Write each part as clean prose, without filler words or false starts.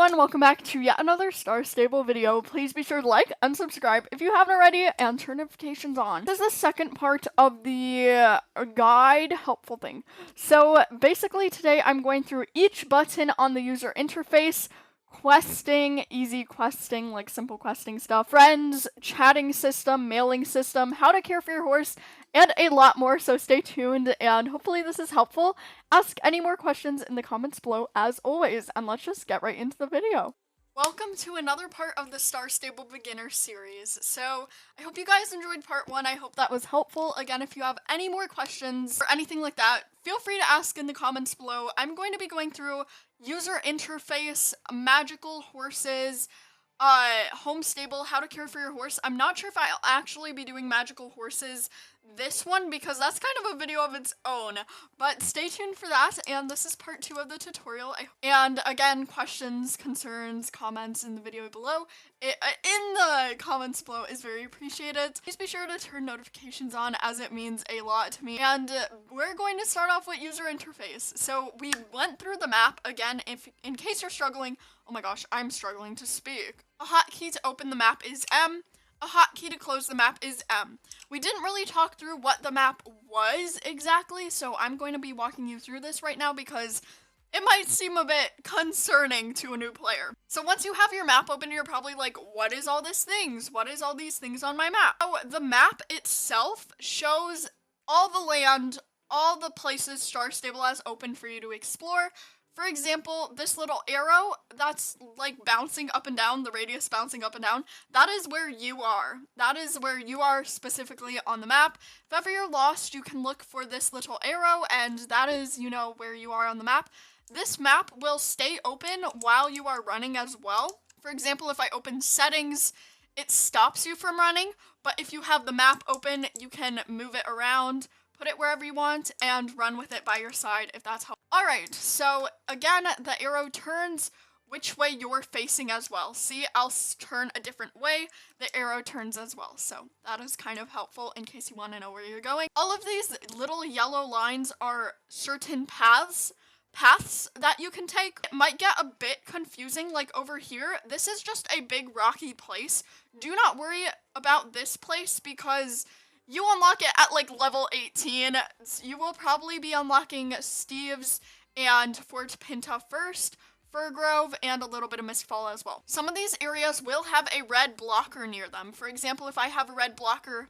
everyone, welcome back to yet another Star Stable video. Please be sure to like and subscribe if you haven't already and turn notifications on. This is the second part of the guide helpful thing. So basically today I'm going through each button on the user interface, questing, easy questing, like simple questing stuff, friends, chatting system, mailing system, how to care for your horse, and a lot more, so stay tuned, and hopefully this is helpful. Ask any more questions in the comments below, as always, and let's just get right into the video. Welcome to another part of the Star Stable Beginner series. So, I hope you guys enjoyed part 1, I hope that was helpful. Again, if you have any more questions or anything like that, feel free to ask in the comments below. I'm going to be going through user interface, magical horses, home stable, how to care for your horse. I'm not sure if I'll actually be doing magical horses this one because that's kind of a video of its own, but stay tuned for that. And this is part 2 of the tutorial. And again, questions, concerns, comments in the video below, in the comments below is very appreciated. Please be sure to turn notifications on as it means a lot to me. And we're going to start off with user interface. So we went through the map again. If in case you're struggling, oh my gosh, I'm struggling to speak. A hotkey to open the map is M. A hotkey to close the map is M. We didn't really talk through what the map was exactly, so I'm going to be walking you through this right now because it might seem a bit concerning to a new player. So once you have your map open, you're probably like, what is all these things? What is all these things on my map? So the map itself shows all the land, all the places Star Stable has open for you to explore. For example, this little arrow that's like bouncing up and down, the radius bouncing up and down, that is where you are. That is where you are specifically on the map. If ever you're lost, you can look for this little arrow, and that is, you know, where you are on the map. This map will stay open while you are running as well. For example, if I open settings, it stops you from running, but if you have the map open, you can move it around, put it wherever you want, and run with it by your side if that's how. Alright, so again, the arrow turns which way you're facing as well. See, I'll turn a different way, the arrow turns as well. So that is kind of helpful in case you want to know where you're going. All of these little yellow lines are certain paths that you can take. It might get a bit confusing, like over here, this is just a big rocky place. Do not worry about this place because you unlock it at like level 18. You will probably be unlocking Steve's and Fort Pinta first, Fir Grove, and a little bit of Mistfall as well. Some of these areas will have a red blocker near them. For example, if I have a red blocker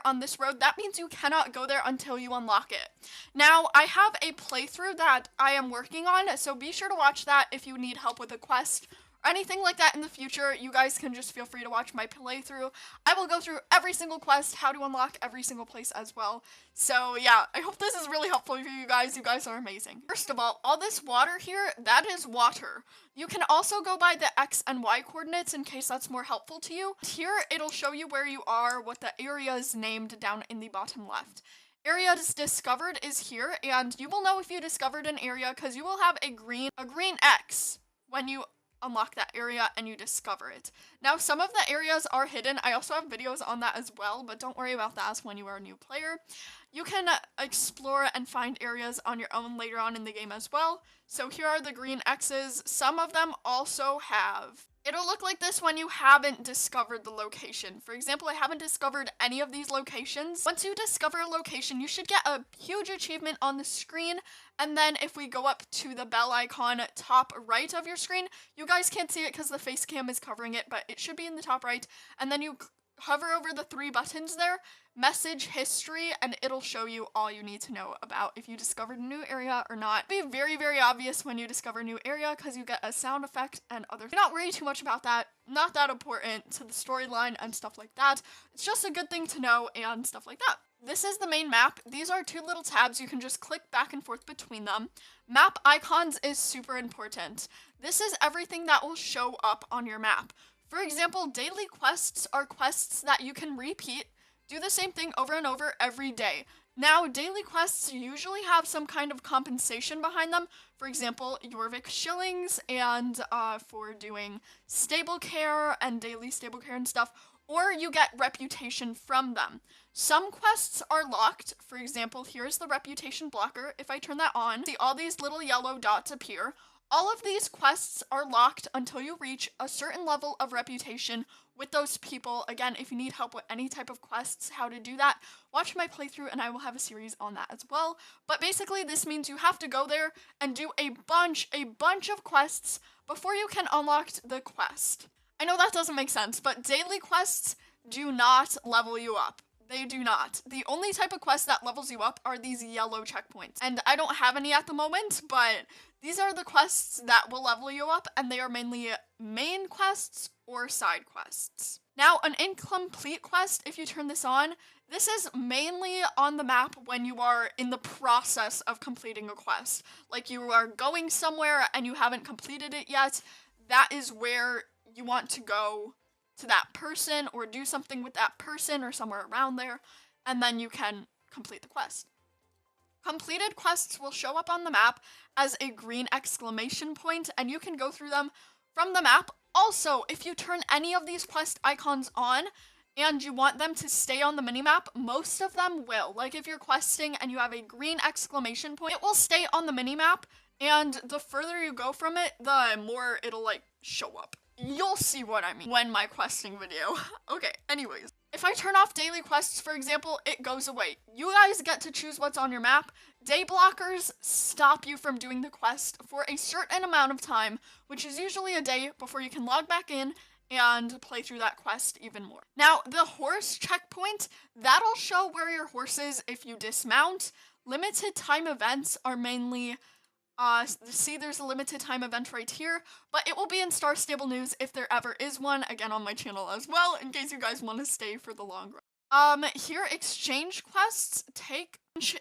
on this road, that means you cannot go there until you unlock it. Now, I have a playthrough that I am working on, so be sure to watch that if you need help with a quest or anything like that in the future. You guys can just feel free to watch my playthrough. I will go through every single quest, how to unlock every single place as well. So yeah, I hope this is really helpful for you guys. You guys are amazing. First of all this water here, that is water. You can also go by the X and Y coordinates in case that's more helpful to you. Here, it'll show you where you are, what the area is named down in the bottom left. Areas discovered is here, and you will know if you discovered an area because you will have a green X when you unlock that area and you discover it. Now, some of the areas are hidden. I also have videos on that as well, but don't worry about that as when you are a new player. You can explore and find areas on your own later on in the game as well. So here are the green X's. Some of them also have. It'll look like this when you haven't discovered the location. For example, I haven't discovered any of these locations. Once you discover a location, you should get a huge achievement on the screen. And then if we go up to the bell icon top right of your screen, you guys can't see it because the face cam is covering it, but it should be in the top right. And then you hover over the 3 buttons there, message history, and it'll show you all you need to know about if you discovered a new area or not. It'll be very, very obvious when you discover a new area because you get a sound effect and other. Do not worry too much about that. Not that important to the storyline and stuff like that. It's just a good thing to know and stuff like that. This is the main map. These are 2 little tabs. You can just click back and forth between them. Map icons is super important. This is everything that will show up on your map. For example, daily quests are quests that you can repeat, do the same thing over and over every day. Now, daily quests usually have some kind of compensation behind them. For example, Jorvik shillings and for doing stable care and daily stable care and stuff, or you get reputation from them. Some quests are locked. For example, here's the reputation blocker. If I turn that on, see all these little yellow dots appear. All of these quests are locked until you reach a certain level of reputation with those people. Again, if you need help with any type of quests, how to do that, watch my playthrough and I will have a series on that as well. But basically this means you have to go there and do a bunch of quests before you can unlock the quest. I know that doesn't make sense, but daily quests do not level you up. They do not. The only type of quest that levels you up are these yellow checkpoints. And I don't have any at the moment, but these are the quests that will level you up, and they are mainly main quests or side quests. Now, an incomplete quest, if you turn this on, this is mainly on the map when you are in the process of completing a quest. Like you are going somewhere and you haven't completed it yet. That is where you want to go to that person or do something with that person or somewhere around there, and then you can complete the quest. Completed quests will show up on the map as a green exclamation point, and you can go through them from the map. Also, if you turn any of these quest icons on and you want them to stay on the minimap, most of them will. Like if you're questing and you have a green exclamation point, it will stay on the minimap, and the further you go from it, the more it'll like show up. You'll see what I mean when my questing video. Okay, anyways. If I turn off daily quests, for example, it goes away. You guys get to choose what's on your map. Day blockers stop you from doing the quest for a certain amount of time, which is usually a day before you can log back in and play through that quest even more. Now, the horse checkpoint, that'll show where your horse is if you dismount. Limited time events are mainly see, there's a limited time event right here, but it will be in Star Stable News if there ever is one, again on my channel as well, in case you guys want to stay for the long run. Here, exchange quests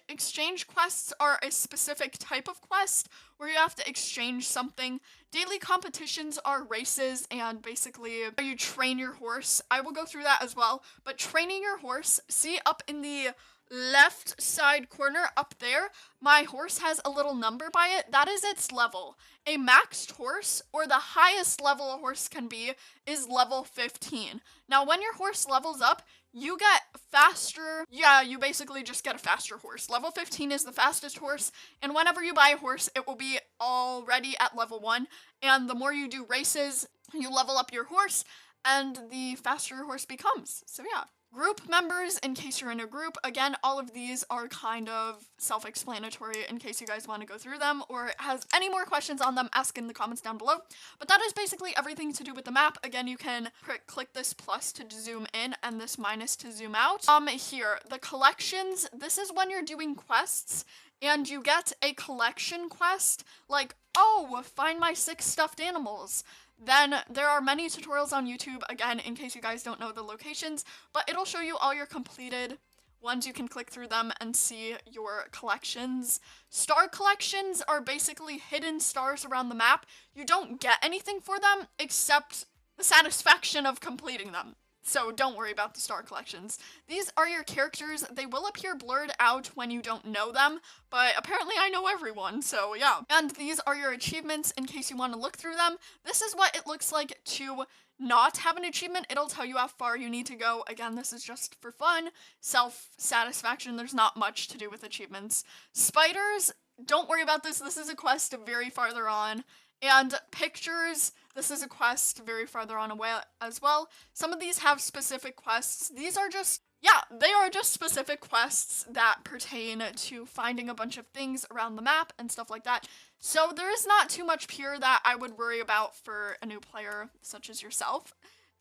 exchange quests are a specific type of quest where you have to exchange something. Daily competitions are races and basically you train your horse. I will go through that as well, but training your horse, see up in the left side corner up there, my horse has a little number by it. That is its level. A maxed horse, or the highest level a horse can be, is level 15. Now, when your horse levels up, you get faster. Yeah, you basically just get a faster horse. Level 15 is the fastest horse, and whenever you buy a horse, it will be already at level 1. And the more you do races, you level up your horse, and the faster your horse becomes. So yeah. Group members, in case you're in a group, again, all of these are kind of self-explanatory in case you guys want to go through them, or has any more questions on them, ask in the comments down below. But that is basically everything to do with the map. Again, you can click this plus to zoom in and this minus to zoom out. Here, the collections, this is when you're doing quests, and you get a collection quest, like, oh, find my 6 stuffed animals. Then there are many tutorials on YouTube, again, in case you guys don't know the locations, but it'll show you all your completed ones. You can click through them and see your collections. Star collections are basically hidden stars around the map. You don't get anything for them except the satisfaction of completing them. So don't worry about the star collections. These are your characters. They will appear blurred out when you don't know them, but apparently I know everyone, so yeah. And these are your achievements in case you want to look through them. This is what it looks like to not have an achievement. It'll tell you how far you need to go. Again, this is just for fun, self-satisfaction. There's not much to do with achievements. Spiders, don't worry about this. This is a quest very farther on. And pictures, this is a quest very farther on away as well. Some of these have specific quests. These are just, yeah, they are just specific quests that pertain to finding a bunch of things around the map and stuff like that. So there is not too much here that I would worry about for a new player such as yourself.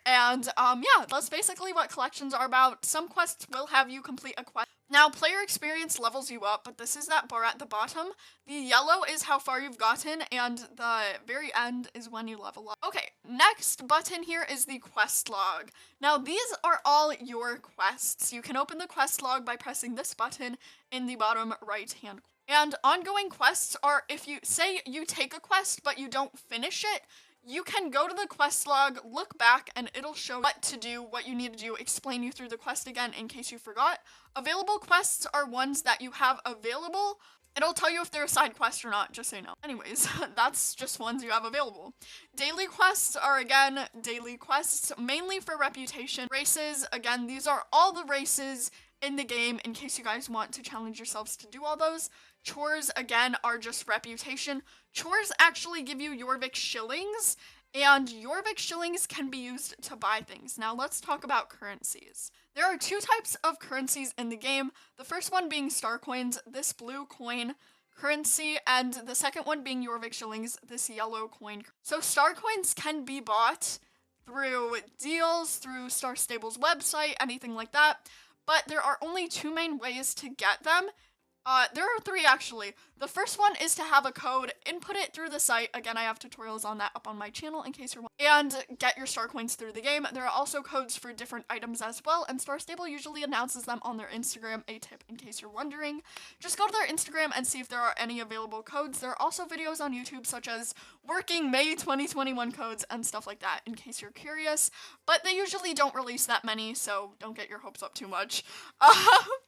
And yeah, that's basically what collections are about. Some quests will have you complete a quest. Now, player experience levels you up, but this is that bar at the bottom. The yellow is how far you've gotten, and the very end is when you level up. Okay, next button here is the quest log. Now, these are all your quests. You can open the quest log by pressing this button in the bottom right-hand corner. And ongoing quests are if you say you take a quest, but you don't finish it, you can go to the quest log, look back, and it'll show what to do, what you need to do, explain you through the quest again in case you forgot. Available quests are ones that you have available. It'll tell you if they're a side quest or not, just so you know. Anyways, that's just ones you have available. Daily quests are, again, daily quests, mainly for reputation. Races, again, these are all the races in the game in case you guys want to challenge yourselves to do all those. Chores, again, are just reputation. Chores actually give you Jorvik shillings, and Jorvik shillings can be used to buy things. Now let's talk about currencies. There are 2 types of currencies in the game. The first one being star coins, this blue coin currency, and the second one being Jorvik shillings, this yellow coin. So star coins can be bought through deals, through Star Stable's website, anything like that, but there are only 2 main ways to get them. There are 3 actually. The first one is to have a code, input it through the site. Again, I have tutorials on that up on my channel in case you're wondering. And get your star coins through the game. There are also codes for different items as well, and Star Stable usually announces them on their Instagram, a tip in case you're wondering. Just go to their Instagram and see if there are any available codes. There are also videos on YouTube such as working May 2021 codes and stuff like that in case you're curious, but they usually don't release that many, so don't get your hopes up too much.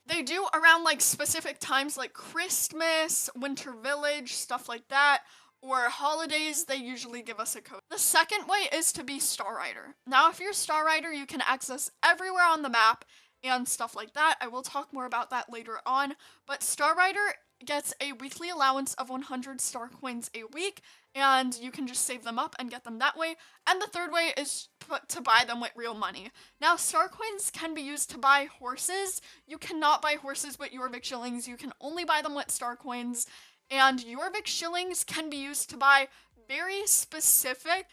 They do around like specific times like Christmas, Winter Village, stuff like that, or holidays. They usually give us a code. The second way is to be Star Rider. Now, if you're Star Rider, you can access everywhere on the map and stuff like that. I will talk more about that later on, but Star Rider gets a weekly allowance of 100 star coins a week, and you can just save them up and get them that way. And the third way is to buy them with real money. Now, star coins can be used to buy horses. You cannot buy horses with Jorvik shillings. You can only buy them with star coins. And Jorvik shillings can be used to buy very specific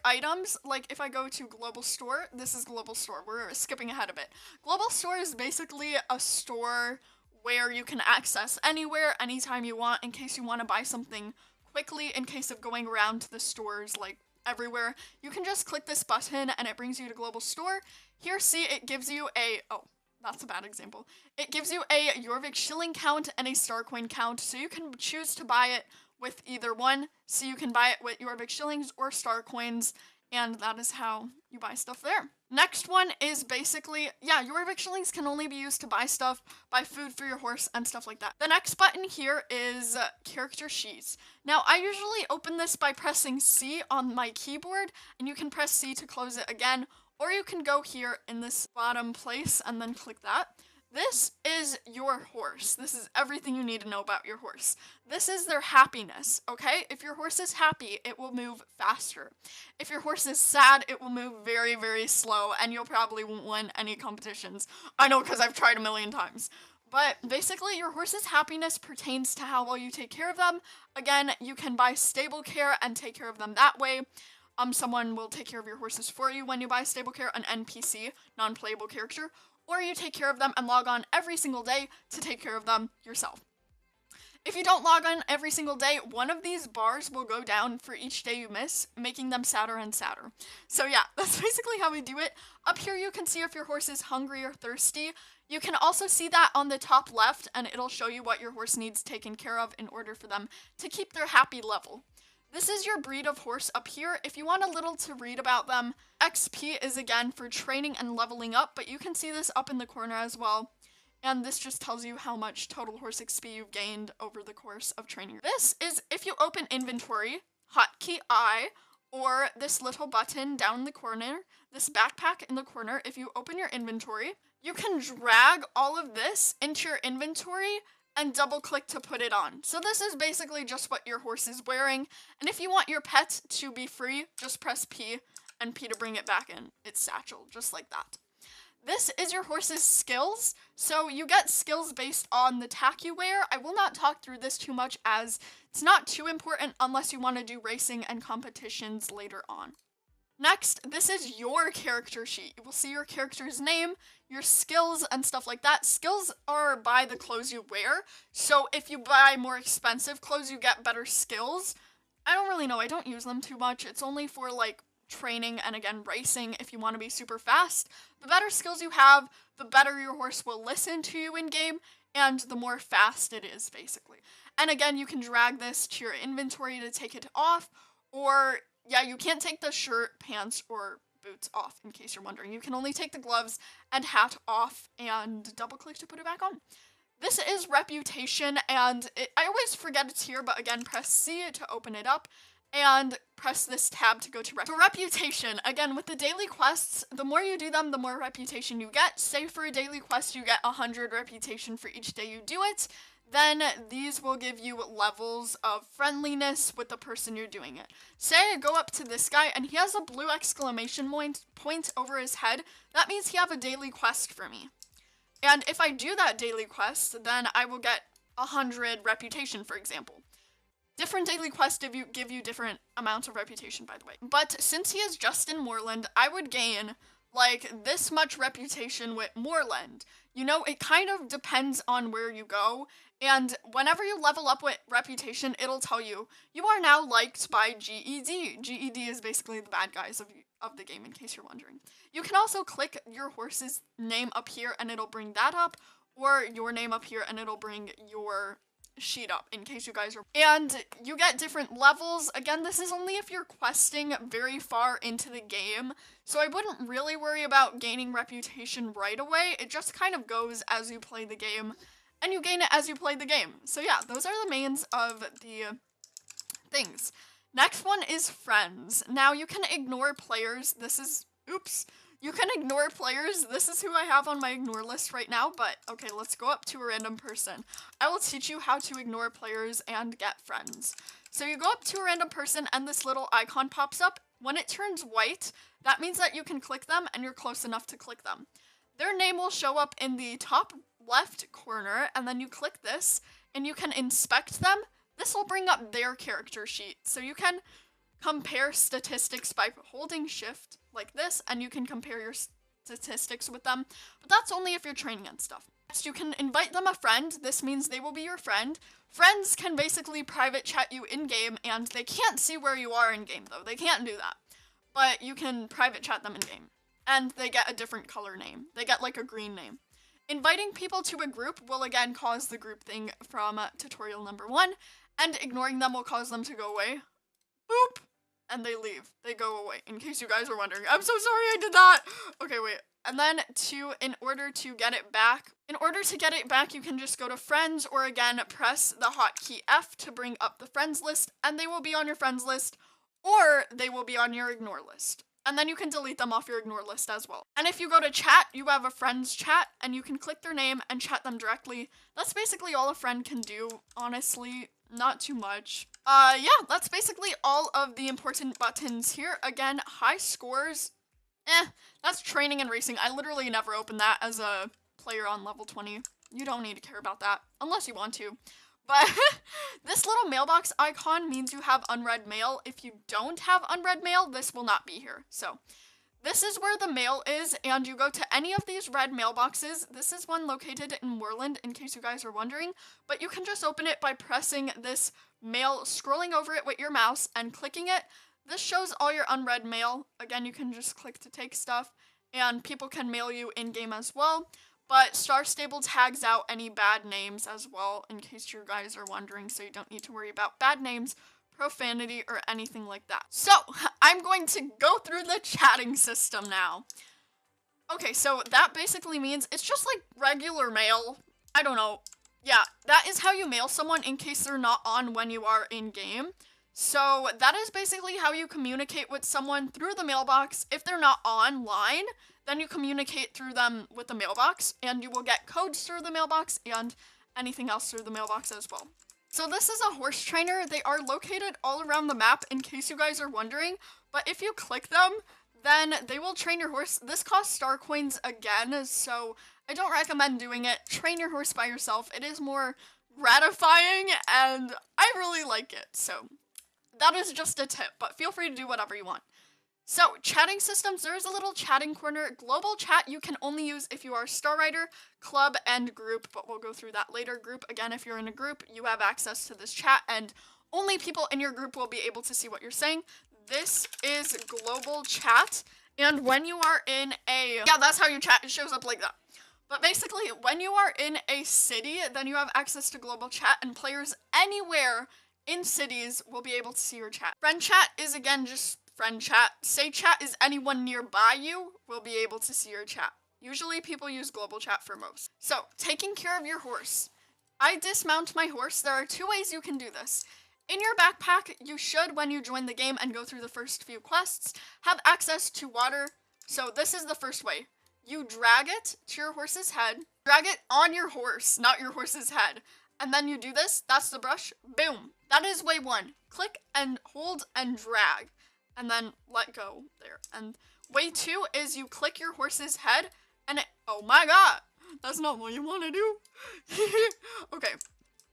items. Like if I go to Global Store, this is Global Store. We're skipping ahead a bit. Global Store is basically a store where you can access anywhere, anytime you want, in case you want to buy something quickly, in case of going around to the stores like everywhere. You can just click this button and it brings you to Global Store. Here, see, it gives you a, oh, that's a bad example. It gives you a Jorvik shilling count and a star coin count, so you can choose to buy it with either one. So you can buy it with Jorvik shillings or star coins, and that is how you buy stuff there. Next one is basically, yeah, Jorvik shillings can only be used to buy stuff, buy food for your horse and stuff like that. The next button here is character sheets. Now, I usually open this by pressing C on my keyboard, and you can press C to close it again, or you can go here in this bottom place and then click that. This is your horse. This is everything you need to know about your horse. This is their happiness, okay? If your horse is happy, it will move faster. If your horse is sad, it will move very, very slow, and you'll probably won't win any competitions. I know, because I've tried a million times. But basically, your horse's happiness pertains to how well you take care of them. Again, you can buy stable care and take care of them that way. Someone will take care of your horses for you when you buy stable care, an NPC, non-playable character, or you take care of them and log on every single day to take care of them yourself. If you don't log on every single day, one of these bars will go down for each day you miss, making them sadder and sadder. So yeah, that's basically how we do it. Up here you can see if your horse is hungry or thirsty. You can also see that on the top left, and it'll show you what your horse needs taken care of in order for them to keep their happy level. This is your breed of horse up here. If you want a little to read about them, XP is again for training and leveling up, but you can see this up in the corner as well. And this just tells you how much total horse XP you've gained over the course of training. This is if you open inventory, hotkey I, or this little button down in the corner, this backpack in the corner. If you open your inventory, you can drag all of this into your inventory and double click to put it on. So this is basically just what your horse is wearing. And if you want your pet to be free, just press P and P to bring it back in its satchel, just like that. This is your horse's skills. So you get skills based on the tack you wear. I will not talk through this too much as it's not too important unless you want to do racing and competitions later on. Next, this is your character sheet. You will see your character's name, your skills, and stuff like that. Skills are by the clothes you wear, so if you buy more expensive clothes, you get better skills. I don't really know, I don't use them too much. It's only for, like, training and, again, racing if you want to be super fast. The better skills you have, the better your horse will listen to you in-game, and the more fast it is, basically. And, again, you can drag this to your inventory to take it off, or yeah, you can't take the shirt, pants, or boots off, in case you're wondering. You can only take the gloves and hat off and double click to put it back on. This is reputation, and I always forget it's here, but again, press C to open it up. and press this tab to go to reputation. Again, with the daily quests, the more you do them, the more reputation you get. Say for a daily quest, you get 100 reputation for each day you do it. Then these will give you levels of friendliness with the person you're doing it. Say I go up to this guy and he has a blue exclamation point over his head. That means he have a daily quest for me. And if I do that daily quest, then I will get 100 reputation, for example. Different daily quests give you different amounts of reputation, by the way. But since he is just in Moorland, I would gain like this much reputation with Moorland. You know, it kind of depends on where you go. And whenever you level up with reputation, it'll tell you, you are now liked by GED. GED is basically the bad guys of the game, in case you're wondering. You can also click your horse's name up here and it'll bring that up, or your name up here and it'll bring your sheet up, in case you guys are. And you get different levels. Again, this is only if you're questing very far into the game, so I wouldn't really worry about gaining reputation right away. It just kind of goes as you play the game, and you gain it as you play the game. So yeah, those are the mains of the things. Next one is friends. Now you can ignore players. You can ignore players. This is who I have on my ignore list right now, but okay, let's go up to a random person. I will teach you how to ignore players and get friends. So you go up to a random person and this little icon pops up. When it turns white, that means that you can click them and you're close enough to click them. Their name will show up in the top left corner, and then you click this and you can inspect them. This will bring up their character sheet. So you can compare statistics by holding shift like this, and you can compare your statistics with them, but that's only if you're training and stuff. Next, you can invite them a friend. This means they will be your friend. Friends can basically private chat you in-game, and they can't see where you are in-game, though. They can't do that, but you can private chat them in-game, and they get a different color name. They get like a green name. Inviting people to a group will again cause the group thing from tutorial number 1, and ignoring them will cause them to go away. Boop! And they leave. They go away, in case you guys are wondering. I'm so sorry I did that! Okay, wait. And then in order to get it back, you can just go to friends, or again, press the hotkey F to bring up the friends list, and they will be on your friends list, or they will be on your ignore list. And then you can delete them off your ignore list as well. And if you go to chat, you have a friend's chat, and you can click their name and chat them directly. That's basically all a friend can do, honestly. Not too much. Yeah, that's basically all of the important buttons here. Again, high scores. That's training and racing. I literally never opened that as a player on level 20. You don't need to care about that, unless you want to. But this little mailbox icon means you have unread mail. If you don't have unread mail, this will not be here. So this is where the mail is, and you go to any of these red mailboxes. This is one located in Moorland, in case you guys are wondering, but you can just open it by pressing this mail, scrolling over it with your mouse, and clicking it. This shows all your unread mail. Again, you can just click to take stuff, and people can mail you in-game as well, but Star Stable tags out any bad names as well, in case you guys are wondering, so you don't need to worry about bad names, profanity, or anything like that. So, I'm going to go through the chatting system now. Okay, so that basically means it's just like regular mail. I don't know. Yeah, that is how you mail someone in case they're not on when you are in-game. So, that is basically how you communicate with someone through the mailbox. If they're not online, then you communicate through them with the mailbox, and you will get codes through the mailbox and anything else through the mailbox as well. So this is a horse trainer. They are located all around the map, in case you guys are wondering. But if you click them, then they will train your horse. This costs star coins again, so I don't recommend doing it. Train your horse by yourself. It is more gratifying, and I really like it. So that is just a tip, but feel free to do whatever you want. So, chatting systems, there is a little chatting corner. Global chat you can only use if you are Star Rider, Club, and Group, but we'll go through that later. Group, again, if you're in a group, you have access to this chat, and only people in your group will be able to see what you're saying. This is global chat, and when you are in a... Yeah, that's how you chat. It shows up like that. But basically, when you are in a city, then you have access to global chat, and players anywhere in cities will be able to see your chat. Friend chat is, again, just friend chat. Say chat is anyone nearby you will be able to see your chat. Usually people use global chat for most. So, taking care of your horse. I dismount my horse. There are two ways you can do this. In your backpack, you should, when you join the game and go through the first few quests, have access to water. So this is the first way. You drag it to your horse's head. Drag it on your horse, not your horse's head. And then you do this. That's the brush. Boom. That is way 1. Click and hold and drag. And then let go there. And way 2 is you click your horse's head and it, oh my god. That's not what you want to do. Okay.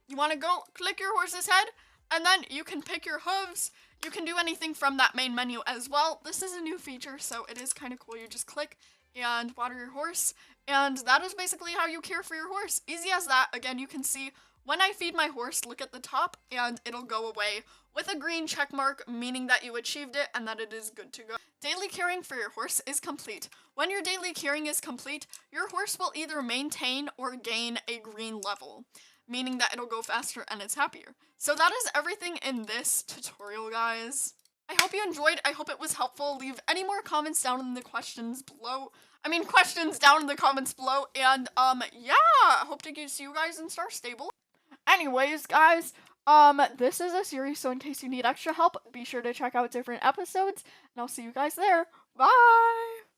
You want to go click your horse's head and then you can pick your hooves. You can do anything from that main menu as well. This is a new feature, so it is kind of cool. You just click and water your horse. And that is basically how you care for your horse. Easy as that. Again, you can see when I feed my horse, look at the top and it'll go away with a green check mark, meaning that you achieved it and that it is good to go. Daily caring for your horse is complete. When your daily caring is complete, your horse will either maintain or gain a green level, meaning that it'll go faster and it's happier. So that is everything in this tutorial, guys. I hope you enjoyed. I hope it was helpful. Leave any more comments down in the questions below. Questions down in the comments below. And, yeah, hope to see you guys in Star Stable. Anyways, guys, this is a series, so in case you need extra help, be sure to check out different episodes, and I'll see you guys there. Bye!